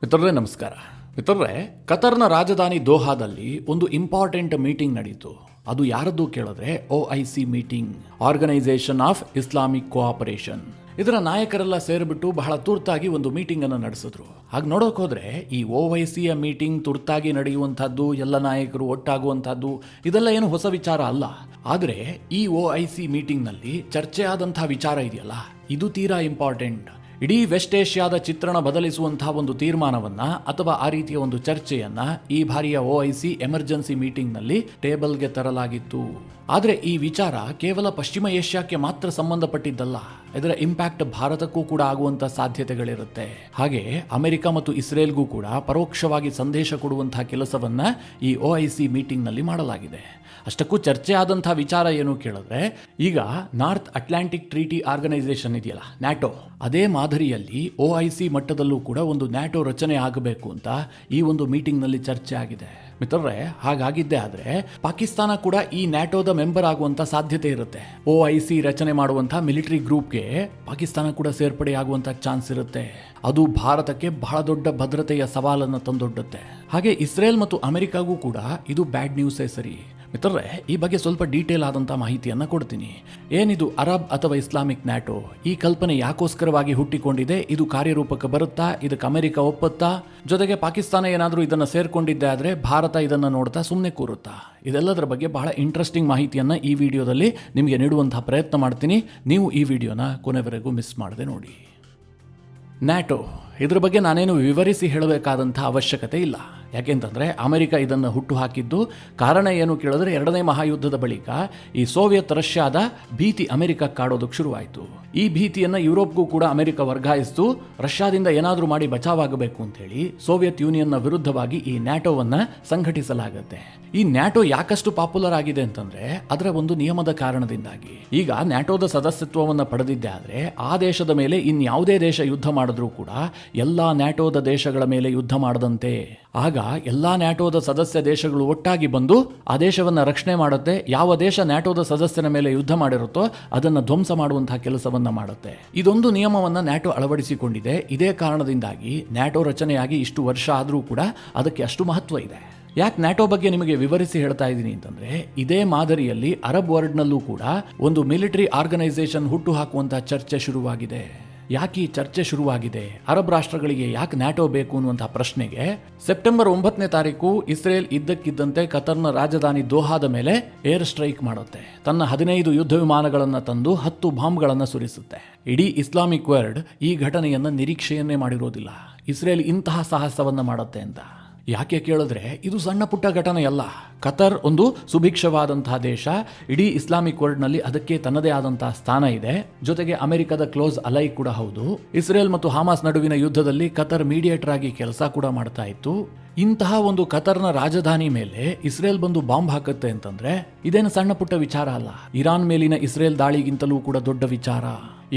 ಮಿತ್ರರೇ ನಮಸ್ಕಾರ. ಮಿತ್ರರೇ, ಕತರ್ನ ರಾಜಧಾನಿ ದೋಹಾದಲ್ಲಿ ಒಂದು ಇಂಪಾರ್ಟೆಂಟ್ ಮೀಟಿಂಗ್ ನಡೀತು. ಅದು ಯಾರದ್ದು ಕೇಳಿದ್ರೆ OIC meeting, Organisation of Islamic Cooperation. ಇದರ ನಾಯಕರೆಲ್ಲ ಸೇರಿಬಿಟ್ಟು ಬಹಳ ತುರ್ತಾಗಿ ಒಂದು ಮೀಟಿಂಗ್ ಅನ್ನು ನಡೆಸಿದ್ರು. ಹಾಗೆ ನೋಡೋಕೆ ಹೋದ್ರೆ ಈ OICಯ ಮೀಟಿಂಗ್ ತುರ್ತಾಗಿ ನಡೆಯುವಂತಹದ್ದು, ಎಲ್ಲ ನಾಯಕರು ಒಟ್ಟಾಗುವಂತಹದ್ದು, ಇದೆಲ್ಲ ಏನು ಹೊಸ ವಿಚಾರ ಅಲ್ಲ. ಆದರೆ ಈ OIC ಮೀಟಿಂಗ್ನಲ್ಲಿ ಚರ್ಚೆ ಆದಂತಹ ವಿಚಾರ ಇದೆಯಲ್ಲ, ಇದು ತೀರಾ ಇಂಪಾರ್ಟೆಂಟ್. ಇಡೀ ವೆಸ್ಟ್ ಏಷ್ಯಾದ ಚಿತ್ರಣ ಬದಲಿಸುವಂತಹ ಒಂದು ತೀರ್ಮಾನವನ್ನ ಅಥವಾ ಆ ರೀತಿಯ ಒಂದು ಚರ್ಚೆಯನ್ನ ಈ ಬಾರಿಯ OIC ಎಮರ್ಜೆನ್ಸಿ ಮೀಟಿಂಗ್ನಲ್ಲಿ ಟೇಬಲ್ಗೆ ತರಲಾಗಿತ್ತು. ಆದರೆ ಈ ವಿಚಾರ ಕೇವಲ ಪಶ್ಚಿಮ ಏಷ್ಯಾಕ್ಕೆ ಮಾತ್ರ ಸಂಬಂಧಪಟ್ಟಿದ್ದಲ್ಲ, ಇದರ ಇಂಪ್ಯಾಕ್ಟ್ ಭಾರತಕ್ಕೂ ಕೂಡ ಆಗುವಂತ ಸಾಧ್ಯತೆಗಳಿರುತ್ತೆ. ಹಾಗೆ ಅಮೆರಿಕ ಮತ್ತು ಇಸ್ರೇಲ್ಗೂ ಕೂಡ ಪರೋಕ್ಷವಾಗಿ ಸಂದೇಶ ಕೊಡುವಂತಹ ಕೆಲಸವನ್ನ ಈ OIC ಮೀಟಿಂಗ್ನಲ್ಲಿ ಮಾಡಲಾಗಿದೆ. ಅಷ್ಟಕ್ಕೂ ಚರ್ಚೆ ಆದಂತಹ ವಿಚಾರ ಏನು ಕೇಳಿದ್ರೆ, ಈಗ ನಾರ್ತ್ ಅಟ್ಲಾಂಟಿಕ್ ಟ್ರೀಟಿ ಆರ್ಗನೈಸೇಷನ್ ಇದೆಯಲ್ಲ, ನ್ಯಾಟೋ, ಅದೇ ಮಾದರಿಯಲ್ಲಿ OIC ಮಟ್ಟದಲ್ಲೂ ಕೂಡ ಒಂದು ನ್ಯಾಟೋ ರಚನೆ ಆಗಬೇಕು ಅಂತ ಈ ಒಂದು ಮೀಟಿಂಗ್ನಲ್ಲಿ ಚರ್ಚೆ ಆಗಿದೆ. ಮಿತ್ರರೇ, ಹಾಗಾಗಿದ್ದೇ ಆದರೆ ಪಾಕಿಸ್ತಾನ ಕೂಡ ಈ ನ್ಯಾಟೋದ ಮೆಂಬರ್ ಆಗುವಂತ ಸಾಧ್ಯತೆ ಇರುತ್ತೆ. OIC ರಚನೆ ಮಾಡುವಂತಹ ಮಿಲಿಟರಿ ಗ್ರೂಪ್ಗೆ ಪಾಕಿಸ್ತಾನ ಕೂಡ ಸೇರ್ಪಡೆಯಾಗುವಂತ ಚಾನ್ಸ್ ಇರುತ್ತೆ. ಅದು ಭಾರತಕ್ಕೆ ಬಹಳ ದೊಡ್ಡ ಭದ್ರತೆಯ ಸವಾಲನ್ನು ತಂದೊಡ್ಡುತ್ತೆ. ಹಾಗೆ ಇಸ್ರೇಲ್ ಮತ್ತು ಅಮೆರಿಕಾಗೂ ಕೂಡ ಇದು ಬ್ಯಾಡ್ ನ್ಯೂಸೇ ಸರಿ. ಮಿತ್ರರೇ, ಈ ಬಗ್ಗೆ ಸ್ವಲ್ಪ ಡೀಟೇಲ್ ಆದಂಥ ಮಾಹಿತಿಯನ್ನು ಕೊಡ್ತೀನಿ. ಏನಿದು ಅರಬ್ ಅಥವಾ ಇಸ್ಲಾಮಿಕ್ ನ್ಯಾಟೋ, ಈ ಕಲ್ಪನೆ ಯಾಕೋಸ್ಕರವಾಗಿ ಹುಟ್ಟಿಕೊಂಡಿದೆ, ಇದು ಕಾರ್ಯರೂಪಕ್ಕೆ ಬರುತ್ತಾ, ಇದಕ್ಕೆ ಅಮೆರಿಕ ಒಪ್ಪುತ್ತಾ, ಜೊತೆಗೆ ಪಾಕಿಸ್ತಾನ ಏನಾದರೂ ಇದನ್ನು ಸೇರ್ಕೊಂಡಿದ್ದೆ ಆದರೆ ಭಾರತ ಇದನ್ನು ನೋಡ್ತಾ ಸುಮ್ಮನೆ ಕೂರುತ್ತಾ? ಇದೆಲ್ಲದರ ಬಗ್ಗೆ ಬಹಳ ಇಂಟ್ರೆಸ್ಟಿಂಗ್ ಮಾಹಿತಿಯನ್ನು ಈ ವಿಡಿಯೋದಲ್ಲಿ ನಿಮಗೆ ನೀಡುವಂತಹ ಪ್ರಯತ್ನ ಮಾಡ್ತೀನಿ. ನೀವು ಈ ವಿಡಿಯೋನ ಕೊನೆವರೆಗೂ ಮಿಸ್ ಮಾಡದೆ ನೋಡಿ. ನ್ಯಾಟೋ, ಇದ್ರ ಬಗ್ಗೆ ನಾನೇನು ವಿವರಿಸಿ ಹೇಳಬೇಕಾದಂಥ ಅವಶ್ಯಕತೆ ಇಲ್ಲ. ಯಾಕೆಂತಂದರೆ ಅಮೆರಿಕ ಇದನ್ನು ಹುಟ್ಟು ಹಾಕಿದ್ದು ಕಾರಣ ಏನು ಕೇಳಿದ್ರೆ, ಎರಡನೇ ಮಹಾಯುದ್ಧದ ಬಳಿಕ ಈ ಸೋವಿಯತ್ ರಷ್ಯಾದ ಭೀತಿ ಅಮೆರಿಕ ಕಾಡೋದಕ್ಕೆ ಶುರುವಾಯಿತು. ಈ ಭೀತಿಯನ್ನು ಯುರೋಪ್ಗೂ ಕೂಡ ಅಮೆರಿಕ ವರ್ಗಾಯಿಸಿತು. ರಷ್ಯಾದಿಂದ ಏನಾದರೂ ಮಾಡಿ ಬಚಾವಾಗಬೇಕು ಅಂತೇಳಿ ಸೋವಿಯತ್ ಯೂನಿಯನ್ನ ವಿರುದ್ಧವಾಗಿ ಈ ನ್ಯಾಟೋವನ್ನು ಸಂಘಟಿಸಲಾಗುತ್ತೆ. ಈ ನ್ಯಾಟೋ ಯಾಕಷ್ಟು ಪಾಪ್ಯುಲರ್ ಆಗಿದೆ ಅಂತಂದ್ರೆ ಅದರ ಒಂದು ನಿಯಮದ ಕಾರಣದಿಂದಾಗಿ. ಈಗ ನ್ಯಾಟೋದ ಸದಸ್ಯತ್ವವನ್ನು ಪಡೆದಿದ್ದೆ ಆದರೆ ಆ ದೇಶದ ಮೇಲೆ ಇನ್ಯಾವುದೇ ದೇಶ ಯುದ್ಧ ಮಾಡಿದ್ರೂ ಕೂಡ ಎಲ್ಲ ನ್ಯಾಟೋದ ದೇಶಗಳ ಮೇಲೆ ಯುದ್ಧ ಮಾಡದಂತೆ. ಆಗ ಎಲ್ಲಾ ನ್ಯಾಟೋದ ಸದಸ್ಯ ದೇಶಗಳು ಒಟ್ಟಾಗಿ ಬಂದು ಆ ದೇಶವನ್ನು ರಕ್ಷಣೆ ಮಾಡುತ್ತೆ. ಯಾವ ದೇಶ ನ್ಯಾಟೋದ ಸದಸ್ಯನ ಮೇಲೆ ಯುದ್ಧ ಮಾಡಿರುತ್ತೋ ಅದನ್ನು ಧ್ವಂಸ ಮಾಡುವಂತಹ ಕೆಲಸವನ್ನ ಮಾಡುತ್ತೆ. ಇದೊಂದು ನಿಯಮವನ್ನ ನ್ಯಾಟೋ ಅಳವಡಿಸಿಕೊಂಡಿದೆ. ಇದೇ ಕಾರಣದಿಂದಾಗಿ ನ್ಯಾಟೋ ರಚನೆಯಾಗಿ ಇಷ್ಟು ವರ್ಷ ಆದರೂ ಕೂಡ ಅದಕ್ಕೆ ಅಷ್ಟು ಮಹತ್ವ ಇದೆ. ಯಾಕೆ ನ್ಯಾಟೋ ಬಗ್ಗೆ ನಿಮಗೆ ವಿವರಿಸಿ ಹೇಳ್ತಾ ಇದ್ದೀನಿ ಅಂತಂದ್ರೆ, ಇದೇ ಮಾದರಿಯಲ್ಲಿ ಅರಬ್ ವರ್ಲ್ಡ್ನಲ್ಲೂ ಕೂಡ ಒಂದು ಮಿಲಿಟರಿ ಆರ್ಗನೈಸೇಷನ್ ಹುಟ್ಟು ಹಾಕುವಂತಹ ಚರ್ಚೆ ಶುರುವಾಗಿದೆ. ಯಾಕೆ ಈ ಚರ್ಚೆ ಶುರುವಾಗಿದೆ, ಅರಬ್ ರಾಷ್ಟ್ರಗಳಿಗೆ ಯಾಕೆ ನ್ಯಾಟೋ ಬೇಕು ಅನ್ನುವಂತಹ ಪ್ರಶ್ನೆಗೆ ಸೆಪ್ಟೆಂಬರ್ 9ನೇ ತಾರೀಕು ಇಸ್ರೇಲ್ ಇದ್ದಕ್ಕಿದ್ದಂತೆ ಕತರ್ನ ರಾಜಧಾನಿ ದೋಹಾದ ಮೇಲೆ ಏರ್ ಸ್ಟ್ರೈಕ್ ಮಾಡುತ್ತೆ. ತನ್ನ 15 ಯುದ್ಧ ವಿಮಾನಗಳನ್ನು ತಂದು 10 ಬಾಂಬ್ಗಳನ್ನು ಸುರಿಸುತ್ತೆ. ಇಡೀ ಇಸ್ಲಾಮಿಕ್ ವರ್ಲ್ಡ್ ಈ ಘಟನೆಯನ್ನು ನಿರೀಕ್ಷೆಯನ್ನೇ ಮಾಡಿರೋದಿಲ್ಲ, ಇಸ್ರೇಲ್ ಇಂತಹ ಸಾಹಸವನ್ನು ಮಾಡುತ್ತೆ ಅಂತ. ಯಾಕೆ ಕೇಳಿದ್ರೆ, ಇದು ಸಣ್ಣ ಪುಟ್ಟ ಘಟನೆಯಲ್ಲ. ಕತರ್ ಒಂದು ಸುಭಿಕ್ಷವಾದಂತಹ ದೇಶ. ಇಡೀ ಇಸ್ಲಾಮಿಕ್ ವರ್ಲ್ಡ್ನಲ್ಲಿ ಅದಕ್ಕೆ ತನ್ನದೇ ಆದಂತಹ ಸ್ಥಾನ ಇದೆ. ಜೊತೆಗೆ ಅಮೆರಿಕದ ಕ್ಲೋಸ್ ಅಲೈ ಕೂಡ ಹೌದು. ಇಸ್ರೇಲ್ ಮತ್ತು ಹಮಾಸ್ ನಡುವಿನ ಯುದ್ಧದಲ್ಲಿ ಕತರ್ ಮೀಡಿಯೇಟರ್ ಆಗಿ ಕೆಲಸ ಕೂಡ ಮಾಡ್ತಾ ಇತ್ತು. ಇಂತಹ ಒಂದು ಕತರ್ನ ರಾಜಧಾನಿ ಮೇಲೆ ಇಸ್ರೇಲ್ ಬಂದು ಬಾಂಬ್ ಹಾಕುತ್ತೆ ಅಂತಂದ್ರೆ ಇದೇನು ಸಣ್ಣ ಪುಟ್ಟ ವಿಚಾರ ಅಲ್ಲ. ಇರಾನ್ ಮೇಲಿನ ಇಸ್ರೇಲ್ ದಾಳಿಗಿಂತಲೂ ಕೂಡ ದೊಡ್ಡ ವಿಚಾರ.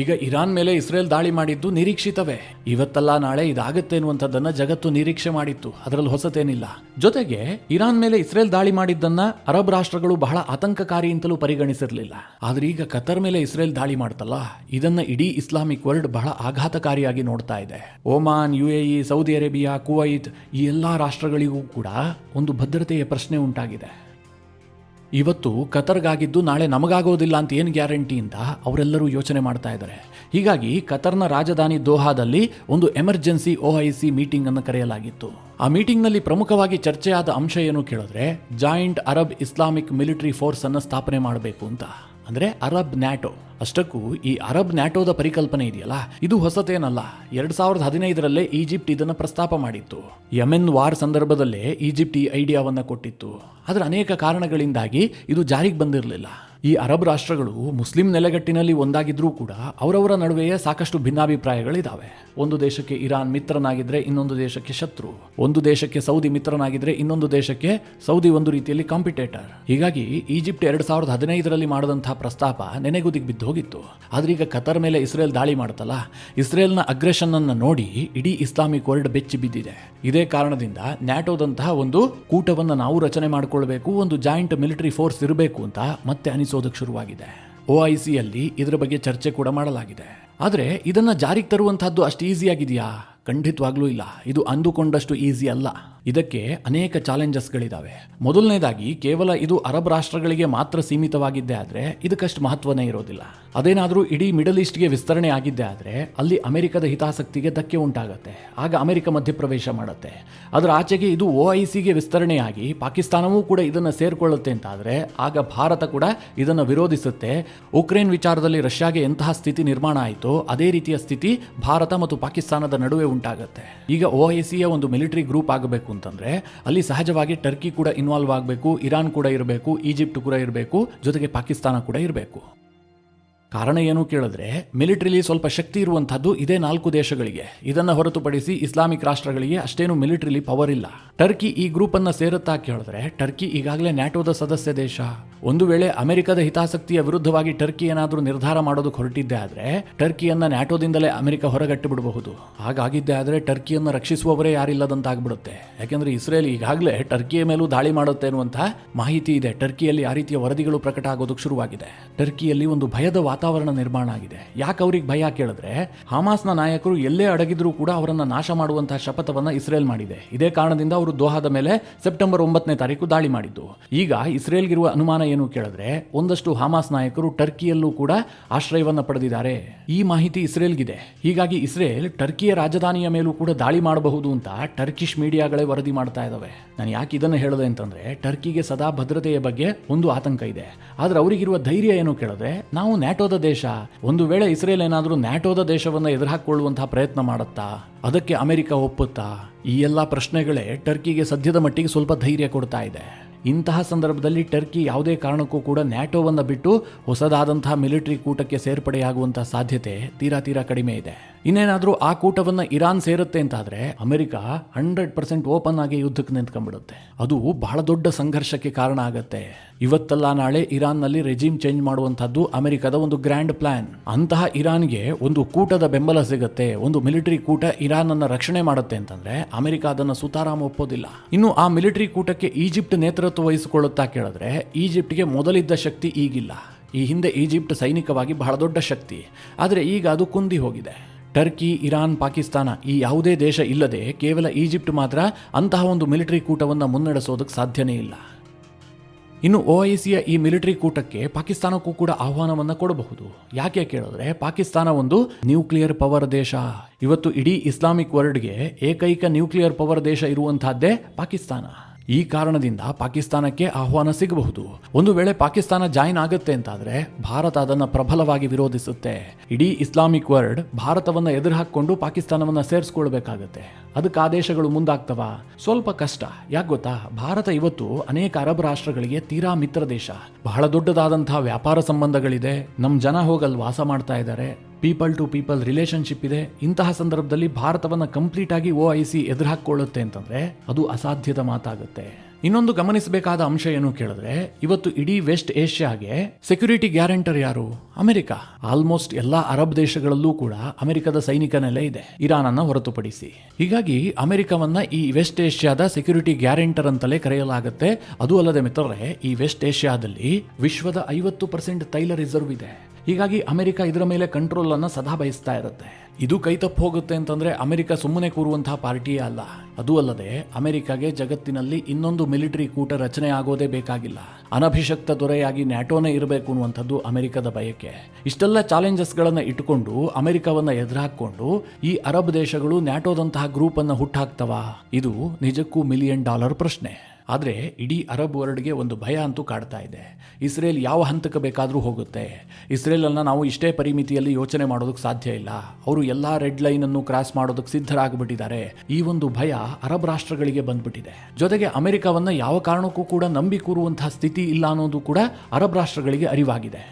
ಈಗ ಇರಾನ್ ಮೇಲೆ ಇಸ್ರೇಲ್ ದಾಳಿ ಮಾಡಿದ್ದು ನಿರೀಕ್ಷಿತವೇ. ಇವತ್ತಲ್ಲ ನಾಳೆ ಇದಾಗುತ್ತೆ ಅನ್ನುವಂಥದ್ದನ್ನ ಜಗತ್ತು ನಿರೀಕ್ಷೆ ಮಾಡಿತ್ತು, ಅದರಲ್ಲಿ ಹೊಸತೇನಿಲ್ಲ. ಜೊತೆಗೆ ಇರಾನ್ ಮೇಲೆ ಇಸ್ರೇಲ್ ದಾಳಿ ಮಾಡಿದ್ದನ್ನ ಅರಬ್ ರಾಷ್ಟ್ರಗಳು ಬಹಳ ಆತಂಕಕಾರಿ ಅಂತಲೂ ಪರಿಗಣಿಸಿರಲಿಲ್ಲ. ಆದ್ರೆ ಈಗ ಕತರ್ ಮೇಲೆ ಇಸ್ರೇಲ್ ದಾಳಿ ಮಾಡ್ತಲ್ಲ, ಇದನ್ನ ಇಡೀ ಇಸ್ಲಾಮಿಕ್ ವರ್ಲ್ಡ್ ಬಹಳ ಆಘಾತಕಾರಿಯಾಗಿ ನೋಡ್ತಾ ಇದೆ. Oman, UAE, Saudi Arabia, Kuwait, ಈ ಎಲ್ಲಾ ರಾಷ್ಟ್ರಗಳಿಗೂ ಕೂಡ ಒಂದು ಭದ್ರತೆಯ ಪ್ರಶ್ನೆ ಉಂಟಾಗಿದೆ. ಇವತ್ತು ಕತರ್ಗಾಗಿದ್ದು ನಾಳೆ ನಮಗಾಗೋದಿಲ್ಲ ಅಂತ ಏನು ಗ್ಯಾರಂಟಿ ಅಂತ ಅವರೆಲ್ಲರೂ ಯೋಚನೆ ಮಾಡ್ತಾ ಇದ್ದಾರೆ. ಹೀಗಾಗಿ ಕತರ್ನ ರಾಜಧಾನಿ ದೋಹಾದಲ್ಲಿ ಒಂದು ಎಮರ್ಜೆನ್ಸಿ OIC ಮೀಟಿಂಗ್ ಅನ್ನು ಕರೆಯಲಾಗಿತ್ತು. ಆ ಮೀಟಿಂಗ್ನಲ್ಲಿ ಪ್ರಮುಖವಾಗಿ ಚರ್ಚೆಯಾದ ಅಂಶ ಏನು ಕೇಳಿದ್ರೆ, joint Arab Islamic military force ಅನ್ನು ಸ್ಥಾಪನೆ ಮಾಡಬೇಕು ಅಂತ, ಅಂದ್ರೆ ಅರಬ್ ನ್ಯಾಟೋ. ಅಷ್ಟಕ್ಕೂ ಈ ಅರಬ್ ನ್ಯಾಟೋದ ಪರಿಕಲ್ಪನೆ ಇದೆಯಲ್ಲ, ಇದು ಹೊಸತೇನಲ್ಲ. 2015ರಲ್ಲೇ ಈಜಿಪ್ಟ್ ಇದನ್ನು ಪ್ರಸ್ತಾಪ ಮಾಡಿತ್ತು. ಯಮೆನ್ ವಾರ್ ಸಂದರ್ಭದಲ್ಲೇ ಈಜಿಪ್ಟ್ ಈ ಐಡಿಯಾವನ್ನ ಕೊಟ್ಟಿತ್ತು. ಆದರೆ ಅನೇಕ ಕಾರಣಗಳಿಂದಾಗಿ ಇದು ಜಾರಿಗೆ ಬಂದಿರಲಿಲ್ಲ. ಈ ಅರಬ್ ರಾಷ್ಟ್ರಗಳು ಮುಸ್ಲಿಂ ನೆಲೆಗಟ್ಟಿನಲ್ಲಿ ಒಂದಾಗಿದ್ರೂ ಕೂಡ ಅವರವರ ನಡುವೆಯೇ ಸಾಕಷ್ಟು ಭಿನ್ನಾಭಿಪ್ರಾಯಗಳಿದ್ದಾವೆ. ಒಂದು ದೇಶಕ್ಕೆ ಇರಾನ್ ಮಿತ್ರನಾಗಿದ್ರೆ ಇನ್ನೊಂದು ದೇಶಕ್ಕೆ ಶತ್ರು, ಒಂದು ದೇಶಕ್ಕೆ ಸೌದಿ ಮಿತ್ರನಾಗಿದ್ರೆ ಇನ್ನೊಂದು ದೇಶಕ್ಕೆ ಸೌದಿ ಒಂದು ರೀತಿಯಲ್ಲಿ ಕಾಂಪಿಟೇಟರ್. ಹೀಗಾಗಿ ಈಜಿಪ್ಟ್ 2015ರಲ್ಲಿ ಮಾಡಿದಂತಹ ಪ್ರಸ್ತಾಪ ನೆನೆಗುದಿಗೆ ಬಿದ್ದು ಹೋಗಿತ್ತು. ಆದ್ರೆ ಈಗ ಕತರ್ ಮೇಲೆ ಇಸ್ರೇಲ್ ದಾಳಿ ಮಾಡುತ್ತಲ್ಲ, ಇಸ್ರೇಲ್ನ ಅಗ್ರೆಷನ್ ಅನ್ನು ನೋಡಿ ಇಡೀ ಇಸ್ಲಾಮಿಕ್ ವರ್ಲ್ಡ್ ಬೆಚ್ಚಿ ಬಿದ್ದಿದೆ. ಇದೇ ಕಾರಣದಿಂದ ನ್ಯಾಟೋದಂತಹ ಒಂದು ಕೂಟವನ್ನು ನಾವು ರಚನೆ ಮಾಡಿಕೊಳ್ಬೇಕು, ಒಂದು ಜಾಯಿಂಟ್ ಮಿಲಿಟರಿ ಫೋರ್ಸ್ ಇರಬೇಕು ಅಂತ ಮತ್ತೆ ಅನಿಸೋದಕ್ಕೆ ಶುರುವಾಗಿದೆ. OICಯಲ್ಲಿ ಇದರ ಬಗ್ಗೆ ಚರ್ಚೆ ಕೂಡ ಮಾಡಲಾಗಿದೆ. ಆದರೆ ಇದನ್ನ ಜಾರಿಗೆ ತರುವಂತಹದ್ದು ಅಷ್ಟು ಈಸಿ ಆಗಿದೆಯಾ? ಖಂಡಿತವಾಗ್ಲೂ ಇಲ್ಲ. ಇದು ಅಂದುಕೊಂಡಷ್ಟು ಈಸಿ ಅಲ್ಲ. ಇದಕ್ಕೆ ಅನೇಕ ಚಾಲೆಂಜಸ್ಗಳಿದಾವೆ. ಮೊದಲನೇದಾಗಿ, ಕೇವಲ ಇದು ಅರಬ್ ರಾಷ್ಟ್ರಗಳಿಗೆ ಮಾತ್ರ ಸೀಮಿತವಾಗಿದ್ದೇ ಆದರೆ ಇದಕ್ಕಷ್ಟು ಮಹತ್ವನೇ ಇರೋದಿಲ್ಲ. ಅದೇನಾದರೂ ಇಡೀ ಮಿಡಲ್ ಈಸ್ಟ್ಗೆ ವಿಸ್ತರಣೆ ಆಗಿದ್ದೇ ಆದರೆ ಅಲ್ಲಿ ಅಮೆರಿಕದ ಹಿತಾಸಕ್ತಿಗೆ ಧಕ್ಕೆ ಉಂಟಾಗುತ್ತೆ. ಆಗ ಅಮೆರಿಕ ಮಧ್ಯಪ್ರವೇಶ ಮಾಡುತ್ತೆ. ಅದರ ಆಚೆಗೆ ಇದು OICಗೆ ವಿಸ್ತರಣೆಯಾಗಿ ಪಾಕಿಸ್ತಾನವೂ ಕೂಡ ಇದನ್ನು ಸೇರ್ಕೊಳ್ಳುತ್ತೆ ಅಂತಾದರೆ ಆಗ ಭಾರತ ಕೂಡ ಇದನ್ನು ವಿರೋಧಿಸುತ್ತೆ. ಉಕ್ರೇನ್ ವಿಚಾರದಲ್ಲಿ ರಷ್ಯಾಗೆ ಎಂತಹ ಸ್ಥಿತಿ ನಿರ್ಮಾಣ ಆಯಿತೋ ಅದೇ ರೀತಿಯ ಸ್ಥಿತಿ ಭಾರತ ಮತ್ತು ಪಾಕಿಸ್ತಾನದ ನಡುವೆ ಉಂಟಾಗುತ್ತೆ. ಈಗ OICಯ ಒಂದು ಮಿಲಿಟರಿ ಗ್ರೂಪ್ ಆಗಬೇಕು ಅಂತಂದ್ರೆ ಅಲ್ಲಿ ಸಹಜವಾಗಿ ಟರ್ಕಿ ಕೂಡ ಇನ್ವಾಲ್ವ್ ಆಗಬೇಕು, ಇರಾನ್ ಕೂಡ ಇರಬೇಕು, ಈಜಿಪ್ಟ್ ಕೂಡ ಇರಬೇಕು, ಜೊತೆಗೆ ಪಾಕಿಸ್ತಾನ ಕೂಡ ಇರಬೇಕು. ಕಾರಣ ಏನು ಕೇಳಿದ್ರೆ, ಮಿಲಿಟರಿಲಿ ಸ್ವಲ್ಪ ಶಕ್ತಿ ಇರುವಂತಹದ್ದು ಇದೇ 4 ದೇಶಗಳಿಗೆ. ಇದನ್ನು ಹೊರತುಪಡಿಸಿ ಇಸ್ಲಾಮಿಕ್ ರಾಷ್ಟ್ರಗಳಿಗೆ ಅಷ್ಟೇನು ಮಿಲಿಟರಿಲಿ ಪವರ್ ಇಲ್ಲ. ಟರ್ಕಿ ಈ ಗ್ರೂಪ್ ಅನ್ನ ಸೇರುತ್ತಾ ಕೇಳಿದ್ರೆ, ಟರ್ಕಿ ಈಗಾಗಲೇ ನ್ಯಾಟೋದ ಸದಸ್ಯ ದೇಶ. ಒಂದು ವೇಳೆ ಅಮೆರಿಕದ ಹಿತಾಸಕ್ತಿಯ ವಿರುದ್ಧವಾಗಿ ಟರ್ಕಿ ಏನಾದರೂ ನಿರ್ಧಾರ ಮಾಡೋದಕ್ಕೆ ಹೊರಟಿದ್ದೆ ಆದ್ರೆ ಟರ್ಕಿಯನ್ನ ನ್ಯಾಟೋದಿಂದಲೇ ಅಮೆರಿಕ ಹೊರಗಟ್ಟಿ ಬಿಡಬಹುದು. ಹಾಗಾಗಿದ್ದೆ ಆದ್ರೆ ಟರ್ಕಿಯನ್ನ ರಕ್ಷಿಸುವವರೇ ಯಾರಿಲ್ಲದಂತಾಗ್ಬಿಡುತ್ತೆ. ಯಾಕೆಂದ್ರೆ ಇಸ್ರೇಲ್ ಈಗಾಗಲೇ ಟರ್ಕಿಯ ಮೇಲೂ ದಾಳಿ ಮಾಡುತ್ತೆ ಅನ್ನುವಂತಹ ಮಾಹಿತಿ ಇದೆ. ಟರ್ಕಿಯಲ್ಲಿ ಆ ರೀತಿಯ ವರದಿಗಳು ಪ್ರಕಟ ಆಗೋದಕ್ಕೆ ಶುರುವಾಗಿದೆ. ಟರ್ಕಿಯಲ್ಲಿ ಒಂದು ಭಯದ ವಾತಾವರಣ ನಿರ್ಮಾಣ ಆಗಿದೆ. ಯಾಕೆ ಅವ್ರಿಗೆ ಭಯ ಕೇಳಿದ್ರೆ, ಹಮಾಸ್ನ ನಾಯಕರು ಎಲ್ಲೇ ಅಡಗಿದ್ರೂ ಕೂಡ ಅವರನ್ನ ನಾಶ ಮಾಡುವಂತಹ ಶಪಥವನ್ನ ಇಸ್ರೇಲ್ ಮಾಡಿದೆ. ಇದೇ ಕಾರಣದಿಂದ ಅವರು ದೋಹಾದ ಮೇಲೆ ಸೆಪ್ಟೆಂಬರ್ 9ನೇ ತಾರೀಕು ದಾಳಿ ಮಾಡಿದ್ದು. ಈಗ ಇಸ್ರೇಲ್ಗಿರುವ ಅನುಮಾನ ಏನು ಕೇಳಿದ್ರೆ, ಒಂದಷ್ಟು ಹಮಾಸ್ ನಾಯಕರು ಟರ್ಕಿಯಲ್ಲೂ ಕೂಡ ಆಶ್ರಯವನ್ನ ಪಡೆದಿದ್ದಾರೆ. ಈ ಮಾಹಿತಿ ಇಸ್ರೇಲ್ಗಿದೆ. ಹೀಗಾಗಿ ಇಸ್ರೇಲ್ ಟರ್ಕಿಯ ರಾಜಧಾನಿಯ ಮೇಲೂ ಕೂಡ ದಾಳಿ ಮಾಡಬಹುದು ಅಂತ ಟರ್ಕಿಶ್ ಮೀಡಿಯಾಗಳೇ ವರದಿ ಮಾಡ್ತಾ ಇದಾವೆ. ನಾನು ಯಾಕೆ ಇದನ್ನು ಹೇಳಿದೆ ಅಂತಂದ್ರೆ, ಟರ್ಕಿಗೆ ಸದಾ ಭದ್ರತೆಯ ಬಗ್ಗೆ ಒಂದು ಆತಂಕ ಇದೆ. ಆದ್ರೆ ಅವರಿಗಿರುವ ಧೈರ್ಯ ಏನು ಕೇಳಿದ್ರೆ, ನಾವು ನ್ಯಾಟೋದ ದೇಶ, ಒಂದು ವೇಳೆ ಇಸ್ರೇಲ್ ಏನಾದರೂ ನ್ಯಾಟೋದ ದೇಶವನ್ನ ಎದುರುಹಾಕೊಳ್ಳುವಂತಹ ಪ್ರಯತ್ನ ಮಾಡುತ್ತಾ, ಅದಕ್ಕೆ ಅಮೆರಿಕ ಒಪ್ಪುತ್ತಾ? ಈ ಎಲ್ಲ ಪ್ರಶ್ನೆಗಳೇ ಟರ್ಕಿಗೆ ಸದ್ಯದ ಮಟ್ಟಿಗೆ ಸ್ವಲ್ಪ ಧೈರ್ಯ ಕೊಡ್ತಾ ಇದೆ. ಇಂತಹ ಸಂದರ್ಭದಲ್ಲಿ ಟರ್ಕಿ ಯಾವುದೇ ಕಾರಣಕ್ಕೂ ಕೂಡ ನ್ಯಾಟೋವನ್ನು ಬಿಟ್ಟು ಹೊಸದಾದಂತಹ ಮಿಲಿಟರಿ ಕೂಟಕ್ಕೆ ಸೇರ್ಪಡೆಯಾಗುವಂತಹ ಸಾಧ್ಯತೆ ತೀರಾ ಕಡಿಮೆ ಇದೆ. ಇನ್ನೇನಾದರೂ ಆ ಕೂಟವನ್ನು ಇರಾನ್ ಸೇರುತ್ತೆ ಅಂತಾದ್ರೆ ಅಮೆರಿಕ 100% ಓಪನ್ ಆಗಿ ಯುದ್ಧಕ್ಕೆ ನಿಂತ್ಕೊಂಡ್ಬಿಡುತ್ತೆ. ಅದು ಬಹಳ ದೊಡ್ಡ ಸಂಘರ್ಷಕ್ಕೆ ಕಾರಣ ಆಗತ್ತೆ. ಇವತ್ತಲ್ಲ ನಾಳೆ ಇರಾನ್ನಲ್ಲಿ ರೆಜಿಮ್ ಚೇಂಜ್ ಮಾಡುವಂತಹದ್ದು ಅಮೆರಿಕದ ಒಂದು ಗ್ರ್ಯಾಂಡ್ ಪ್ಲಾನ್. ಅಂತಹ ಇರಾನ್ಗೆ ಒಂದು ಕೂಟದ ಬೆಂಬಲ ಸಿಗುತ್ತೆ, ಒಂದು ಮಿಲಿಟರಿ ಕೂಟ ಇರಾನ್ ಅನ್ನ ರಕ್ಷಣೆ ಮಾಡುತ್ತೆ ಅಂತಂದ್ರೆ ಅಮೆರಿಕ ಅದನ್ನು ಸುತಾರಾಮ ಒಪ್ಪೋದಿಲ್ಲ. ಇನ್ನು ಆ ಮಿಲಿಟರಿ ಕೂಟಕ್ಕೆ ಈಜಿಪ್ಟ್ ನೇತೃತ್ವ ವಹಿಸಿಕೊಳ್ಳುತ್ತಾ ಕೇಳಿದ್ರೆ, ಈಜಿಪ್ಟ್ಗೆ ಮೊದಲಿದ್ದ ಶಕ್ತಿ ಈಗಿಲ್ಲ. ಈ ಹಿಂದೆ ಈಜಿಪ್ಟ್ ಸೈನಿಕವಾಗಿ ಬಹಳ ದೊಡ್ಡ ಶಕ್ತಿ, ಆದರೆ ಈಗ ಅದು ಕುಂದಿ ಹೋಗಿದೆ. ಟರ್ಕಿ, ಇರಾನ್, ಪಾಕಿಸ್ತಾನ ಈ ಯಾವುದೇ ದೇಶ ಇಲ್ಲದೆ ಕೇವಲ ಈಜಿಪ್ಟ್ ಮಾತ್ರ ಅಂತಹ ಒಂದು ಮಿಲಿಟರಿ ಕೂಟವನ್ನು ಮುನ್ನಡೆಸೋದಕ್ಕೆ ಸಾಧ್ಯನೇ ಇಲ್ಲ. ಇನ್ನು OICಯ ಈ ಮಿಲಿಟರಿ ಕೂಟಕ್ಕೆ ಪಾಕಿಸ್ತಾನಕ್ಕೂ ಕೂಡ ಆಹ್ವಾನವನ್ನು ಕೊಡಬಹುದು. ಯಾಕೆ ಕೇಳಿದ್ರೆ, ಪಾಕಿಸ್ತಾನ ಒಂದು ನ್ಯೂಕ್ಲಿಯರ್ ಪವರ್ ದೇಶ. ಇವತ್ತು ಇಡೀ ಇಸ್ಲಾಮಿಕ್ ವರ್ಲ್ಡ್ಗೆ ಏಕೈಕ ನ್ಯೂಕ್ಲಿಯರ್ ಪವರ್ ದೇಶ ಇರುವಂತಹದ್ದೇ ಪಾಕಿಸ್ತಾನ. ಈ ಕಾರಣದಿಂದ ಪಾಕಿಸ್ತಾನಕ್ಕೆ ಆಹ್ವಾನ ಸಿಗಬಹುದು. ಒಂದು ವೇಳೆ ಪಾಕಿಸ್ತಾನ ಜಾಯಿನ್ ಆಗುತ್ತೆ ಅಂತಾದ್ರೆ ಭಾರತ ಅದನ್ನು ಪ್ರಬಲವಾಗಿ ವಿರೋಧಿಸುತ್ತೆ. ಇಡೀ ಇಸ್ಲಾಮಿಕ್ ವರ್ಲ್ಡ್ ಭಾರತವನ್ನು ಎದುರು ಹಾಕೊಂಡು ಪಾಕಿಸ್ತಾನವನ್ನು ಸೇರಿಸ್ಕೊಳ್ಬೇಕಾಗತ್ತೆ. ಅದಕ್ಕೆ ಆದೇಶಗಳು ಮುಂದಾಗ್ತವ? ಸ್ವಲ್ಪ ಕಷ್ಟ. ಯಾಕೆ ಗೊತ್ತಾ, ಭಾರತ ಇವತ್ತು ಅನೇಕ ಅರಬ್ ರಾಷ್ಟ್ರಗಳಿಗೆ ತೀರಾ ಮಿತ್ರ ದೇಶ. ಬಹಳ ದೊಡ್ಡದಾದಂತಹ ವ್ಯಾಪಾರ ಸಂಬಂಧಗಳಿದೆ. ನಮ್ಮ ಜನ ಹೋಗಲ್ಲಿ ವಾಸ ಮಾಡ್ತಾ ಇದ್ದಾರೆ. ಪೀಪಲ್ ಟು ಪೀಪಲ್ ರಿಲೇಶನ್ಶಿಪ್ ಇದೆ. ಇಂತಹ ಸಂದರ್ಭದಲ್ಲಿ ಭಾರತವನ್ನು ಕಂಪ್ಲೀಟ್ ಆಗಿ OIC ಎದುರು ಹಾಕೊಳ್ಳುತ್ತೆ ಅಂತಂದ್ರೆ ಅದು ಅಸಾಧ್ಯದ ಮಾತಾಗುತ್ತೆ. ಇನ್ನೊಂದು ಗಮನಿಸಬೇಕಾದ ಅಂಶ ಏನು ಕೇಳಿದ್ರೆ, ಇವತ್ತು ಇಡೀ ವೆಸ್ಟ್ ಏಷ್ಯಾಗೆ ಸೆಕ್ಯೂರಿಟಿ ಗ್ಯಾರಂಟರ್ ಯಾರು? ಅಮೆರಿಕ. ಆಲ್ಮೋಸ್ಟ್ ಎಲ್ಲಾ ಅರಬ್ ದೇಶಗಳಲ್ಲೂ ಕೂಡ ಅಮೆರಿಕದ ಸೈನಿಕ ನೆಲೆ ಇದೆ, ಇರಾನ್ ಅನ್ನ ಹೊರತುಪಡಿಸಿ. ಹೀಗಾಗಿ ಅಮೆರಿಕವನ್ನ ಈ ವೆಸ್ಟ್ ಏಷ್ಯಾದ ಸೆಕ್ಯೂರಿಟಿ ಗ್ಯಾರಂಟರ್ ಅಂತಲೇ ಕರೆಯಲಾಗುತ್ತೆ. ಅದು ಅಲ್ಲದೆ ಮಿತ್ರರೇ, ಈ ವೆಸ್ಟ್ ಏಷ್ಯಾದಲ್ಲಿ ವಿಶ್ವದ 50% ತೈಲ ರಿಸರ್ವ್ ಇದೆ. ಹೀಗಾಗಿ ಅಮೆರಿಕ ಇದರ ಮೇಲೆ ಕಂಟ್ರೋಲ್ ಅನ್ನ ಸದಾ ಬಯಸ್ತಾ ಇರುತ್ತೆ. ಇದು ಕೈತಪ್ಪು ಹೋಗುತ್ತೆ ಅಂತಂದ್ರೆ ಅಮೆರಿಕ ಸುಮ್ಮನೆ ಕೂರುವಂತಹ ಪಾರ್ಟಿಯೇ ಅಲ್ಲ. ಅದು ಅಲ್ಲದೆ ಅಮೆರಿಕಾಗೆ ಜಗತ್ತಿನಲ್ಲಿ ಇನ್ನೊಂದು ಮಿಲಿಟರಿ ಕೂಟ ರಚನೆ ಆಗೋದೇ ಬೇಕಾಗಿಲ್ಲ. ಅನಭಿಷಕ್ತ ದೊರೆಯಾಗಿ ನ್ಯಾಟೋನೇ ಇರಬೇಕು ಅನ್ನುವಂಥದ್ದು ಅಮೆರಿಕದ ಬಯಕೆ. ಇಷ್ಟೆಲ್ಲ ಚಾಲೆಂಜಸ್ಗಳನ್ನು ಇಟ್ಟುಕೊಂಡು ಅಮೆರಿಕವನ್ನ ಎದುರಾಕೊಂಡು ಈ ಅರಬ್ ದೇಶಗಳು ನ್ಯಾಟೋದಂತಹ ಗ್ರೂಪ್ ಅನ್ನು ಹುಟ್ಟಾಕ್ತವ? ಇದು ನಿಜಕ್ಕೂ $1 ಮಿಲಿಯನ್ ಪ್ರಶ್ನೆ. ಆದರೆ ಇಡೀ ಅರಬ್ ವರ್ಲ್ಡ್ಗೆ ಒಂದು ಭಯ ಅಂತೂ ಕಾಡ್ತಾ ಇದೆ. ಇಸ್ರೇಲ್ ಯಾವ ಹಂತಕ್ಕೆ ಬೇಕಾದರೂ ಹೋಗುತ್ತೆ. ಇಸ್ರೇಲನ್ನು ನಾವು ಇಷ್ಟೇ ಪರಿಮಿತಿಯಲ್ಲಿ ಯೋಚನೆ ಮಾಡೋದಕ್ಕೆ ಸಾಧ್ಯ ಇಲ್ಲ. ಅವರು ಎಲ್ಲ ರೆಡ್ ಲೈನ್ ಅನ್ನು ಕ್ರಾಸ್ ಮಾಡೋದಕ್ಕೆ ಸಿದ್ಧರಾಗ್ಬಿಟ್ಟಿದ್ದಾರೆ. ಈ ಒಂದು ಭಯ ಅರಬ್ ರಾಷ್ಟ್ರಗಳಿಗೆ ಬಂದ್ಬಿಟ್ಟಿದೆ. ಜೊತೆಗೆ ಅಮೆರಿಕವನ್ನ ಯಾವ ಕಾರಣಕ್ಕೂ ಕೂಡ ನಂಬಿ ಕೂರುವಂತಹ ಸ್ಥಿತಿ ಇಲ್ಲ ಅನ್ನೋದು ಕೂಡ ಅರಬ್ ರಾಷ್ಟ್ರಗಳಿಗೆ ಅರಿವಾಗಿದೆ.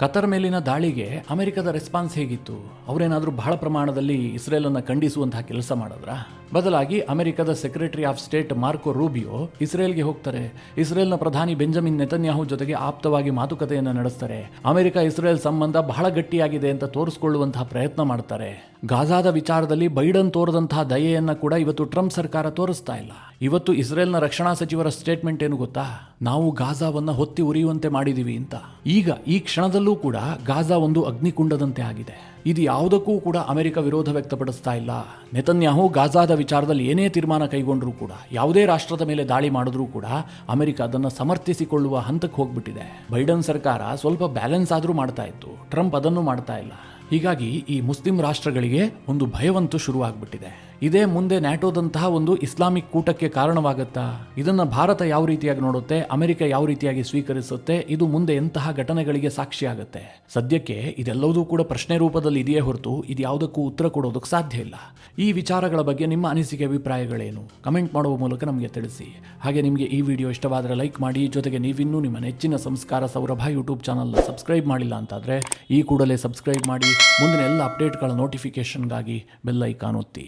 ಕತರ್ ಮೇಲಿನ ದಾಳಿಗೆ ಅಮೆರಿಕದ ರೆಸ್ಪಾನ್ಸ್ ಹೇಗಿತ್ತು? ಅವರೇನಾದರೂ ಬಹಳ ಪ್ರಮಾಣದಲ್ಲಿ ಇಸ್ರೇಲನ್ನು ಖಂಡಿಸುವಂತಹ ಕೆಲಸ ಮಾಡಿದ್ರ? ಬದಲಾಗಿ ಅಮೆರಿಕದ secretary of state Marco Rubio ಇಸ್ರೇಲ್ಗೆ ಹೋಗ್ತಾರೆ. ಇಸ್ರೇಲ್ನ ಪ್ರಧಾನಿ ಬೆಂಜಮಿನ್ ನೆತನ್ಯಾಹು ಜೊತೆಗೆ ಆಪ್ತವಾಗಿ ಮಾತುಕತೆಯನ್ನು ನಡೆಸ್ತಾರೆ. ಅಮೆರಿಕ ಇಸ್ರೇಲ್ ಸಂಬಂಧ ಬಹಳ ಗಟ್ಟಿಯಾಗಿದೆ ಅಂತ ತೋರಿಸಿಕೊಳ್ಳುವಂತಹ ಪ್ರಯತ್ನ ಮಾಡ್ತಾರೆ. ಗಾಜಾದ ವಿಚಾರದಲ್ಲಿ ಬೈಡನ್ ತೋರದಂತಹ ದಯೆಯನ್ನ ಕೂಡ ಇವತ್ತು ಟ್ರಂಪ್ ಸರ್ಕಾರ ತೋರಿಸ್ತಾ ಇಲ್ಲ. ಇವತ್ತು ಇಸ್ರೇಲ್ನ ರಕ್ಷಣಾ ಸಚಿವರ ಸ್ಟೇಟ್ಮೆಂಟ್ ಏನು ಗೊತ್ತಾ? ನಾವು ಗಾಜಾವನ್ನ ಹೊತ್ತಿ ಉರಿಯುವಂತೆ ಮಾಡಿದೀವಿ ಅಂತ. ಈಗ ಈ ಕ್ಷಣದಲ್ಲೂ ಕೂಡ ಗಾಜಾ ಒಂದು ಅಗ್ನಿಕುಂಡದಂತೆ ಆಗಿದೆ. ಇದು ಯಾವುದಕ್ಕೂ ಕೂಡ ಅಮೆರಿಕ ವಿರೋಧ ವ್ಯಕ್ತಪಡಿಸ್ತಾ ಇಲ್ಲ. ನೆತನ್ಯಾಹು ಗಾಜಾದ ವಿಚಾರದಲ್ಲಿ ಏನೇ ತೀರ್ಮಾನ ಕೈಗೊಂಡರೂ ಕೂಡ, ಯಾವುದೇ ರಾಷ್ಟ್ರದ ಮೇಲೆ ದಾಳಿ ಮಾಡಿದ್ರೂ ಕೂಡ ಅಮೆರಿಕ ಅದನ್ನು ಸಮರ್ಥಿಸಿಕೊಳ್ಳುವ ಹಂತಕ್ಕೆ ಹೋಗ್ಬಿಟ್ಟಿದೆ. ಬೈಡನ್ ಸರ್ಕಾರ ಸ್ವಲ್ಪ ಬ್ಯಾಲೆನ್ಸ್ ಆದರೂ ಮಾಡ್ತಾ ಇತ್ತು, ಟ್ರಂಪ್ ಅದನ್ನು ಮಾಡ್ತಾ ಇಲ್ಲ. ಹೀಗಾಗಿ ಈ ಮುಸ್ಲಿಂ ರಾಷ್ಟ್ರಗಳಿಗೆ ಒಂದು ಭಯವಂತೂ ಶುರುವಾಗ್ಬಿಟ್ಟಿದೆ. ಇದೇ ಮುಂದೆ ನ್ಯಾಟೋದಂತಹ ಒಂದು ಇಸ್ಲಾಮಿಕ್ ಕೂಟಕ್ಕೆ ಕಾರಣವಾಗುತ್ತಾ? ಇದನ್ನು ಭಾರತ ಯಾವ ರೀತಿಯಾಗಿ ನೋಡುತ್ತೆ, ಅಮೆರಿಕ ಯಾವ ರೀತಿಯಾಗಿ ಸ್ವೀಕರಿಸುತ್ತೆ, ಇದು ಮುಂದೆ ಎಂತಹ ಘಟನೆಗಳಿಗೆ ಸಾಕ್ಷಿಯಾಗುತ್ತೆ? ಸದ್ಯಕ್ಕೆ ಇದೆಲ್ಲವೂ ಕೂಡ ಪ್ರಶ್ನೆ ರೂಪದಲ್ಲಿ ಇದೆಯೇ ಹೊರತು ಇದು ಯಾವುದಕ್ಕೂ ಉತ್ತರ ಕೊಡೋದಕ್ಕೆ ಸಾಧ್ಯ ಇಲ್ಲ. ಈ ವಿಚಾರಗಳ ಬಗ್ಗೆ ನಿಮ್ಮ ಅನಿಸಿಕೆ ಅಭಿಪ್ರಾಯಗಳೇನು? ಕಮೆಂಟ್ ಮಾಡುವ ಮೂಲಕ ನಮಗೆ ತಿಳಿಸಿ. ಹಾಗೆ ನಿಮಗೆ ಈ ವಿಡಿಯೋ ಇಷ್ಟವಾದರೆ ಲೈಕ್ ಮಾಡಿ. ಜೊತೆಗೆ ನೀವಿನ್ನೂ ನಿಮ್ಮ ನೆಚ್ಚಿನ ಸಂಸ್ಕಾರ ಸೌರಭ ಯೂಟ್ಯೂಬ್ ಚಾನಲ್ನ ಸಬ್ಸ್ಕ್ರೈಬ್ ಮಾಡಿಲ್ಲ ಅಂತಾದರೆ ಈ ಕೂಡಲೇ ಸಬ್ಸ್ಕ್ರೈಬ್ ಮಾಡಿ. ಮುಂದಿನ ಎಲ್ಲ ಅಪ್ಡೇಟ್ಗಳ ನೋಟಿಫಿಕೇಷನ್ಗಾಗಿ ಬೆಲ್ ಐಕಾನ್ ಒತ್ತಿ.